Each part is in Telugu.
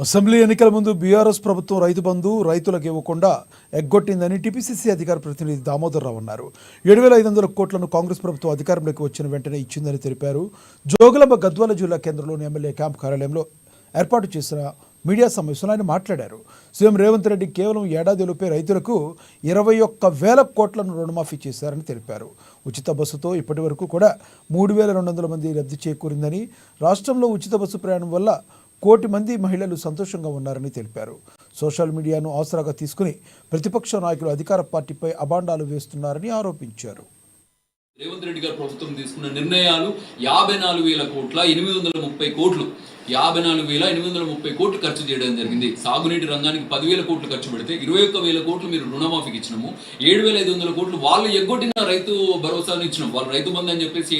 అసెంబ్లీ ఎన్నికల ముందు బీఆర్ఎస్ ప్రభుత్వం రైతు బంధు రైతులకు ఇవ్వకుండా ఎగ్గొట్టిందని టీపీసీసీ అధికార ప్రతినిధి దామోదర్రావు అన్నారు. 7,500 కోట్లను కాంగ్రెస్ ప్రభుత్వం అధికారంలోకి వచ్చిన వెంటనే ఇచ్చిందని తెలిపారు. జోగులాంబ గద్వాల జిల్లా కేంద్రంలోని ఎమ్మెల్యే క్యాంప్ కార్యాలయంలో ఏర్పాటు చేసిన మీడియా సమావేశంలో ఆయన మాట్లాడారు. సీఎం రేవంత్ రెడ్డి కేవలం ఏడాదిలోపే రైతులకు 21,000 కోట్లను రుణమాఫీ చేశారని తెలిపారు. ఉచిత బస్సుతో ఇప్పటి వరకు కూడా 3,200 మంది లబ్ధి చేకూరిందని, రాష్ట్రంలో ఉచిత బస్సు ప్రయాణం వల్ల 1 కోటి మంది మహిళలు సంతోషంగా ఉన్నారని తెలిపారు. సోషల్ మీడియాను ఆసరాగా తీసుకుని ప్రతిపక్ష నాయకులు అధికార పార్టీపై అబాండాలు వేస్తున్నారని ఆరోపించారు. రేవంత్ రెడ్డి గారు ప్రభుత్వం తీసుకున్న నిర్ణయాలు 54,000 కోట్ల 830 కోట్లు 54,830 కోట్లు ఖర్చు చేయడం జరిగింది. సాగునీటి రంగానికి 10,000 కోట్లు ఖర్చు పెడితే 21,000 కోట్లు మీరు రుణమాఫీకి ఇచ్చినాము. 7,500 కోట్లు వాళ్ళు ఎగ్గొట్టిన రైతు భరోసాను ఇచ్చినాం. వాళ్ళు రైతు బంధు అని చెప్పేసి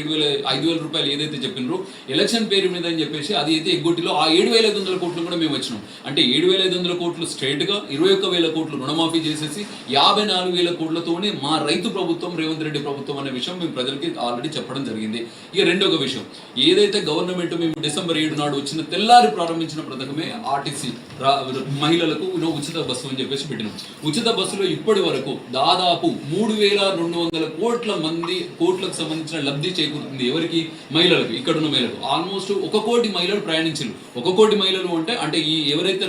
5,000 రూపాయలు ఏదైతే చెప్పినారో ఎలక్షన్ పేరు మీద అని చెప్పేసి అది అయితే ఎగ్గొట్టిలో ఆ 7,500 కోట్లు కూడా మేము వచ్చినాం. అంటే 7,500 కోట్లు స్ట్రైట్గా 21,000 కోట్లు రుణమాఫీ చేసేసి 54,000 కోట్లతోనే మా రైతు ప్రభుత్వం రేవంత్ రెడ్డి ప్రభుత్వం అనే విషయం మేము ప్రజలకి ఆల్రెడీ చెప్పడం జరిగింది. ఇక రెండొక విషయం, ఏదైతే గవర్నమెంట్ మేము డిసెంబర్ 7 నాడు వచ్చిన తెల్లారి ప్రారంభించిన పథకమే ఆర్టీసీ మహిళలకు ఉచిత బస్సు అని చెప్పేసి పెట్టినాం. ఉచిత బస్సులో ఇప్పటి వరకు దాదాపు 3,200 కోట్లకు సంబంధించిన లబ్ధి చేకూరుతుంది. ఎవరికి? మహిళలకు. ఇక్కడున్న మహిళలకు ఆల్మోస్ట్ 1 కోటి మహిళలు ప్రయాణించారు. 1 కోటి మహిళలు అంటే ఈ ఎవరైతే